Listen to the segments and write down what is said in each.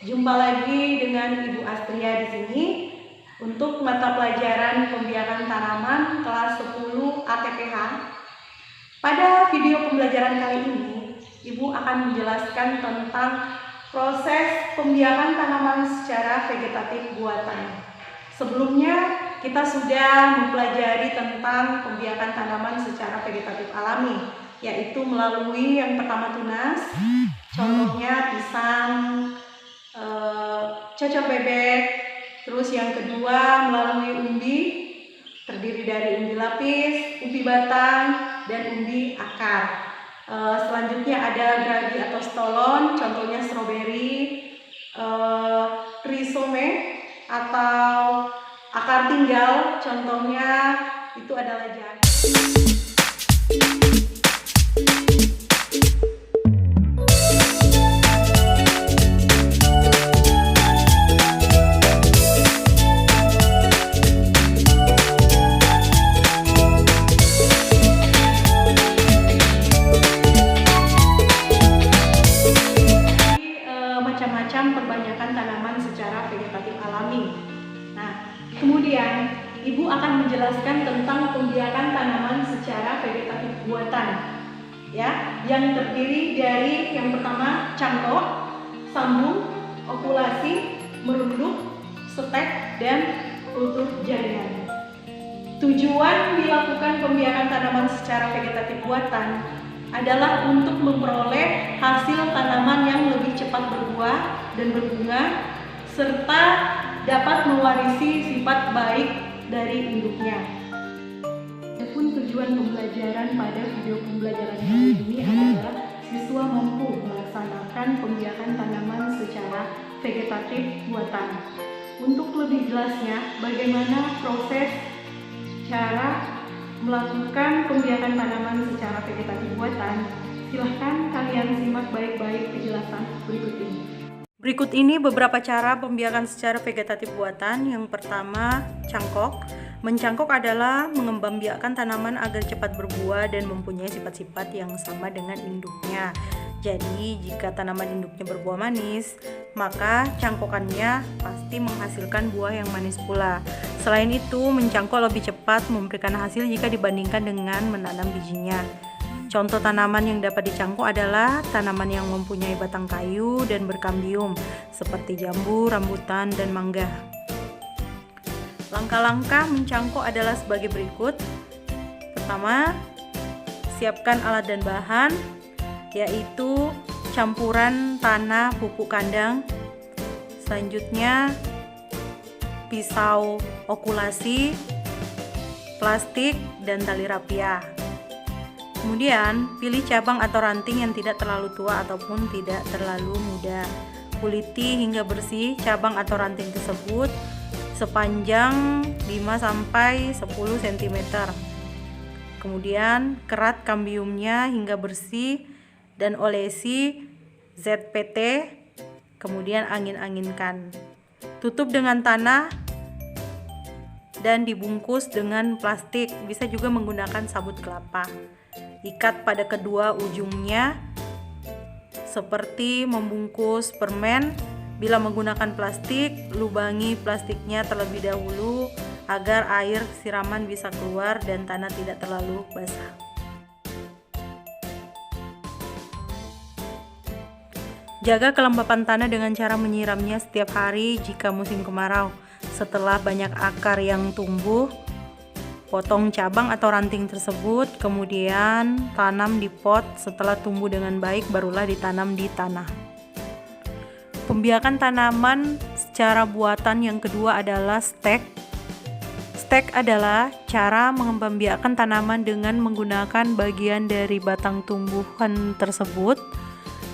Jumpa lagi dengan Ibu Astria di sini untuk mata pelajaran pembiakan tanaman kelas 10 ATPH. Pada video pembelajaran kali ini, Ibu akan menjelaskan tentang proses pembiakan tanaman secara vegetatif buatan. Sebelumnya, kita sudah mempelajari tentang pembiakan tanaman secara vegetatif alami, yaitu melalui yang pertama tunas, contohnya pisang, cocok bebek. Terus yang kedua melalui umbi, terdiri dari umbi lapis, umbi batang, dan umbi akar. Selanjutnya ada gradi atau stolon, contohnya stroberi, rhizome atau akar tinggal, contohnya itu adalah jahe. Macam-macam perbanyakan tanaman secara vegetatif alami. Nah, kemudian Ibu akan menjelaskan tentang pembiakan tanaman secara vegetatif buatan, ya, yang terdiri dari yang pertama cangkok, sambung, okulasi, merunduk, stek, dan kultur jaringan. Tujuan dilakukan pembiakan tanaman secara vegetatif buatan adalah untuk memperoleh hasil tanaman yang lebih cepat berbuah dan berbunga, serta dapat mewarisi sifat baik dari induknya. Adapun tujuan pembelajaran pada video pembelajaran kali ini adalah siswa mampu melaksanakan pembiakan tanaman secara vegetatif buatan. Untuk lebih jelasnya, bagaimana proses cara melakukan pembiakan tanaman secara vegetatif buatan, silahkan kalian simak baik-baik penjelasan berikut ini. Berikut ini beberapa cara pembiakan secara vegetatif buatan. Yang pertama, cangkok. Mencangkok adalah mengembangbiakkan tanaman agar cepat berbuah dan mempunyai sifat-sifat yang sama dengan induknya. Jadi, jika tanaman induknya berbuah manis, maka cangkokannya pasti menghasilkan buah yang manis pula. Selain itu, mencangkok lebih cepat memberikan hasil jika dibandingkan dengan menanam bijinya. Contoh tanaman yang dapat dicangkok adalah tanaman yang mempunyai batang kayu dan berkambium, seperti jambu, rambutan, dan mangga. Langkah-langkah mencangkok adalah sebagai berikut. Pertama, siapkan alat dan bahan, yaitu campuran tanah pupuk kandang. Selanjutnya, pisau okulasi, plastik, dan tali rapia. Kemudian, pilih cabang atau ranting yang tidak terlalu tua ataupun tidak terlalu muda. Kuliti hingga bersih cabang atau ranting tersebut sepanjang 5-10 cm. Kemudian, kerat kambiumnya hingga bersih dan olesi ZPT, kemudian angin-anginkan. Tutup dengan tanah dan dibungkus dengan plastik, bisa juga menggunakan sabut kelapa. Ikat pada kedua ujungnya seperti membungkus permen. Bila menggunakan plastik, lubangi plastiknya terlebih dahulu agar air siraman bisa keluar dan tanah tidak terlalu basah. Jaga kelembapan tanah dengan cara menyiramnya setiap hari jika musim kemarau. Setelah banyak akar yang tumbuh, potong cabang atau ranting tersebut, kemudian tanam di pot. Setelah tumbuh dengan baik, barulah ditanam di tanah. Pembiakan tanaman secara buatan yang kedua adalah stek. Stek adalah cara mengembangbiakkan tanaman dengan menggunakan bagian dari batang tumbuhan tersebut.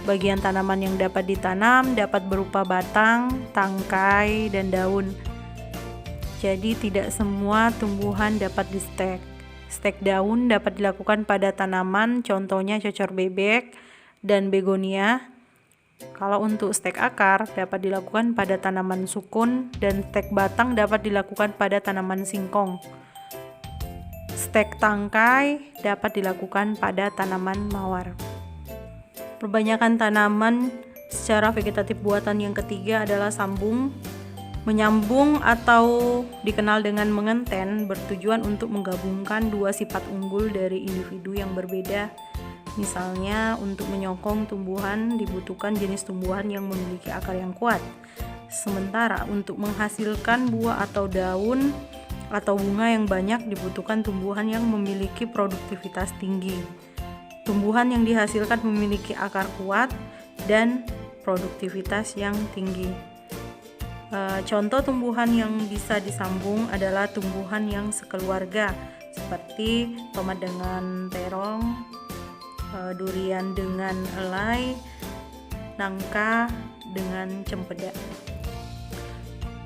Bagian tanaman yang dapat ditanam dapat berupa batang, tangkai, dan daun. Jadi tidak semua tumbuhan dapat di stek. Stek daun dapat dilakukan pada tanaman, contohnya cocor bebek dan begonia. Kalau untuk stek akar dapat dilakukan pada tanaman sukun, dan stek batang dapat dilakukan pada tanaman singkong. Stek tangkai dapat dilakukan pada tanaman mawar. Perbanyakan tanaman secara vegetatif buatan yang ketiga adalah sambung. Menyambung atau dikenal dengan mengenten bertujuan untuk menggabungkan dua sifat unggul dari individu yang berbeda. Misalnya, untuk menyokong tumbuhan dibutuhkan jenis tumbuhan yang memiliki akar yang kuat. Sementara untuk menghasilkan buah atau daun atau bunga yang banyak dibutuhkan tumbuhan yang memiliki produktivitas tinggi. Tumbuhan yang dihasilkan memiliki akar kuat dan produktivitas yang tinggi. Contoh tumbuhan yang bisa disambung adalah tumbuhan yang sekeluarga seperti tomat dengan terong, durian dengan elai, nangka dengan cempedak.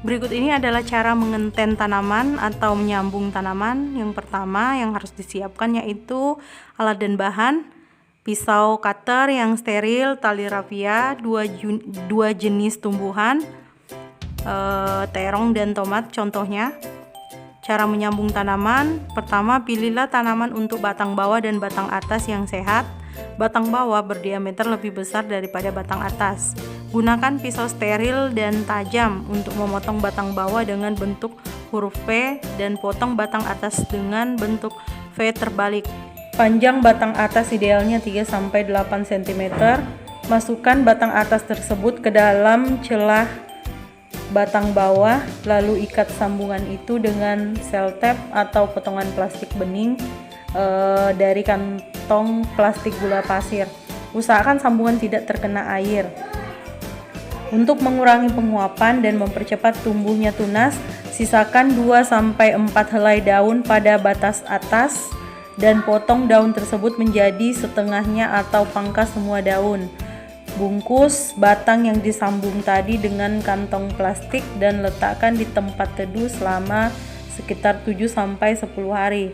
Berikut ini adalah cara mengenten tanaman atau menyambung tanaman. Yang pertama yang harus disiapkan yaitu alat dan bahan: pisau cutter yang steril, tali rafia, dua jenis tumbuhan, terong dan tomat contohnya. Cara menyambung tanaman: pertama, pilihlah tanaman untuk batang bawah dan batang atas yang sehat. Batang bawah berdiameter lebih besar daripada batang atas. Gunakan pisau steril dan tajam untuk memotong batang bawah dengan bentuk huruf V dan potong batang atas dengan bentuk V terbalik. Panjang batang atas idealnya 3-8 cm. Masukkan batang atas tersebut ke dalam celah batang bawah, lalu ikat sambungan itu dengan selotep atau potongan plastik bening dari kantong plastik gula pasir. Usahakan sambungan tidak terkena air. Untuk mengurangi penguapan dan mempercepat tumbuhnya tunas, sisakan 2-4 helai daun pada batas atas dan potong daun tersebut menjadi setengahnya atau pangkas semua daun. Bungkus batang yang disambung tadi dengan kantong plastik dan letakkan di tempat teduh selama sekitar 7-10 hari.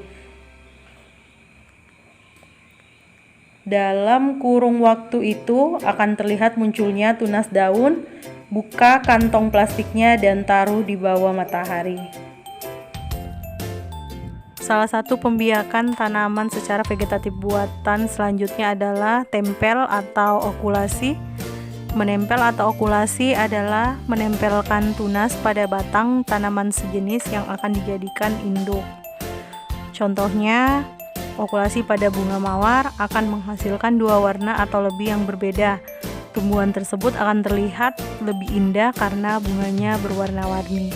Dalam kurung waktu itu akan terlihat munculnya tunas daun. Buka kantong plastiknya dan taruh di bawah matahari. Salah satu pembiakan tanaman secara vegetatif buatan selanjutnya adalah tempel atau okulasi. Menempel atau okulasi adalah menempelkan tunas pada batang tanaman sejenis yang akan dijadikan induk. Contohnya, okulasi pada bunga mawar akan menghasilkan dua warna atau lebih yang berbeda. Tumbuhan tersebut akan terlihat lebih indah karena bunganya berwarna-warni.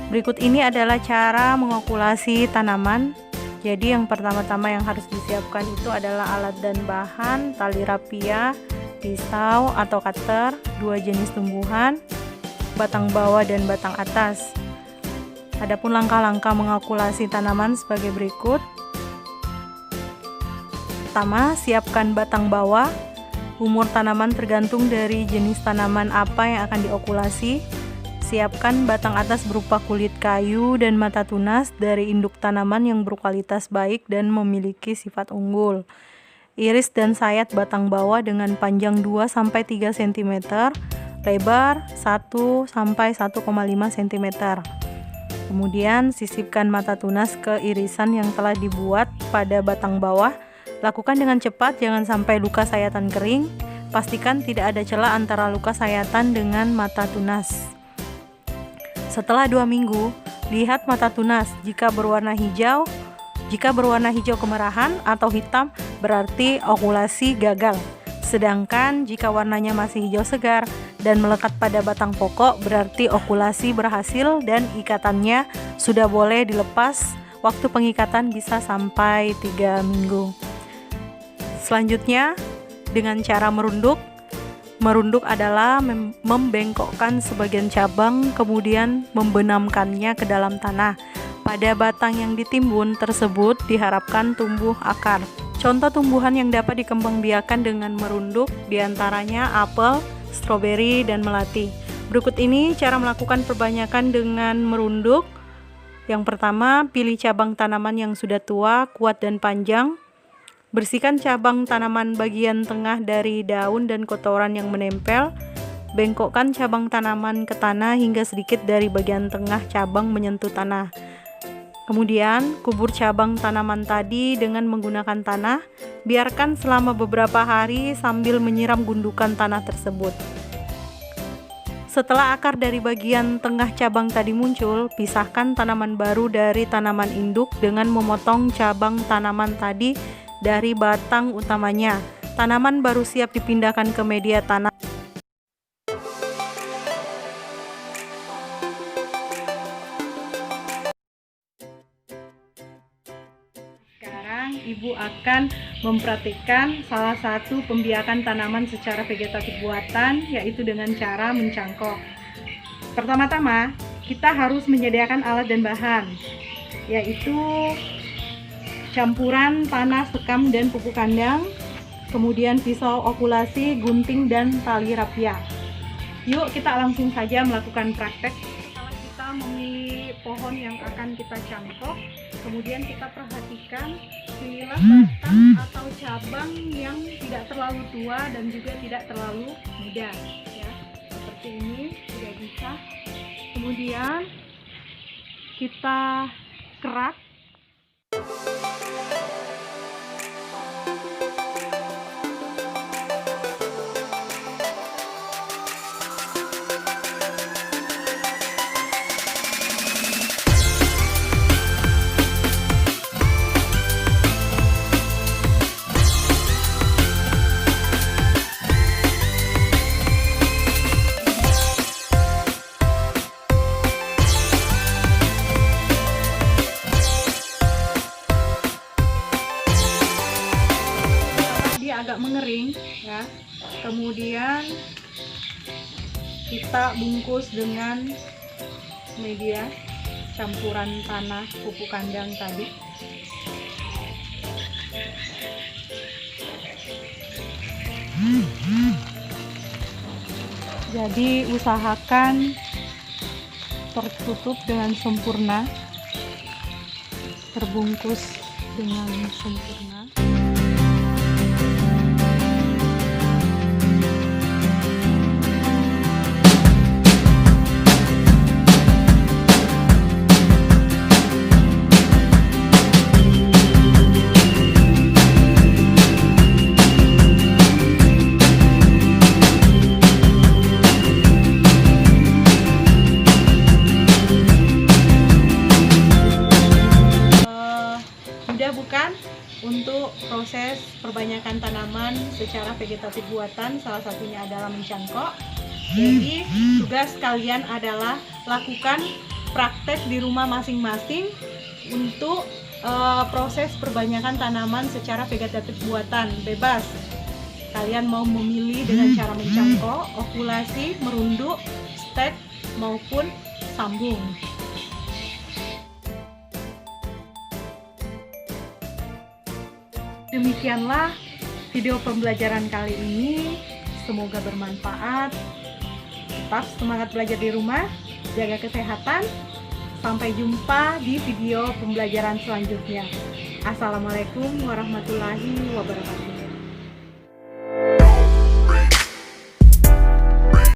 Berikut ini adalah cara mengokulasi tanaman. Jadi yang pertama-tama yang harus disiapkan itu adalah alat dan bahan: tali rapia, pisau atau cutter, dua jenis tumbuhan, batang bawah dan batang atas. Adapun langkah-langkah mengokulasi tanaman sebagai berikut. Pertama, siapkan batang bawah. Umur tanaman tergantung dari jenis tanaman apa yang akan diokulasi. Siapkan batang atas berupa kulit kayu dan mata tunas dari induk tanaman yang berkualitas baik dan memiliki sifat unggul. Iris dan sayat batang bawah dengan panjang 2-3 cm, lebar 1-1,5 cm. Kemudian sisipkan mata tunas ke irisan yang telah dibuat pada batang bawah. Lakukan dengan cepat, jangan sampai luka sayatan kering. Pastikan tidak ada celah antara luka sayatan dengan mata tunas. Setelah 2 minggu, lihat mata tunas. Jika berwarna hijau kemerahan atau hitam, berarti okulasi gagal. Sedangkan jika warnanya masih hijau segar dan melekat pada batang pokok, berarti okulasi berhasil dan ikatannya sudah boleh dilepas. Waktu pengikatan bisa sampai 3 minggu. Selanjutnya, dengan cara merunduk. Merunduk adalah membengkokkan sebagian cabang, kemudian membenamkannya ke dalam tanah. Pada batang yang ditimbun tersebut diharapkan tumbuh akar. Contoh tumbuhan yang dapat dikembangbiakan dengan merunduk diantaranya apel, stroberi, dan melati. Berikut ini cara melakukan perbanyakan dengan merunduk. Yang pertama, pilih cabang tanaman yang sudah tua, kuat, dan panjang. Bersihkan cabang tanaman bagian tengah dari daun dan kotoran yang menempel. Bengkokkan cabang tanaman ke tanah hingga sedikit dari bagian tengah cabang menyentuh tanah. Kemudian kubur cabang tanaman tadi dengan menggunakan tanah, biarkan selama beberapa hari sambil menyiram gundukan tanah tersebut. Setelah akar dari bagian tengah cabang tadi muncul, pisahkan tanaman baru dari tanaman induk dengan memotong cabang tanaman tadi dari batang utamanya. Tanaman baru siap dipindahkan ke media tanam. Ibu akan mempraktikkan salah satu pembiakan tanaman secara vegetatif buatan, yaitu dengan cara mencangkok. Pertama-tama, kita harus menyediakan alat dan bahan, yaitu campuran tanah, sekam, dan pupuk kandang, kemudian pisau okulasi, gunting, dan tali rapia. Yuk kita langsung saja melakukan praktek. Setelah kita memilih pohon yang akan kita cangkok, kemudian kita perhatikan pilihlah batang atau cabang yang tidak terlalu tua dan juga tidak terlalu muda, ya. Seperti ini sudah bisa. Kemudian kita kerak. Agak mengering, ya. Kemudian kita bungkus dengan media campuran tanah pupuk kandang tadi. Jadi usahakan tertutup dengan sempurna, terbungkus dengan sempurna. Bukan untuk proses perbanyakan tanaman secara vegetatif buatan, salah satunya adalah mencangkok. Jadi tugas kalian adalah lakukan praktek di rumah masing-masing untuk proses perbanyakan tanaman secara vegetatif buatan, bebas. Kalian mau memilih dengan cara mencangkok, okulasi, merunduk, stek, maupun sambung. Demikianlah video pembelajaran kali ini, semoga bermanfaat. Tetap semangat belajar di rumah, jaga kesehatan. Sampai jumpa di video pembelajaran selanjutnya. Assalamualaikum warahmatullahi wabarakatuh.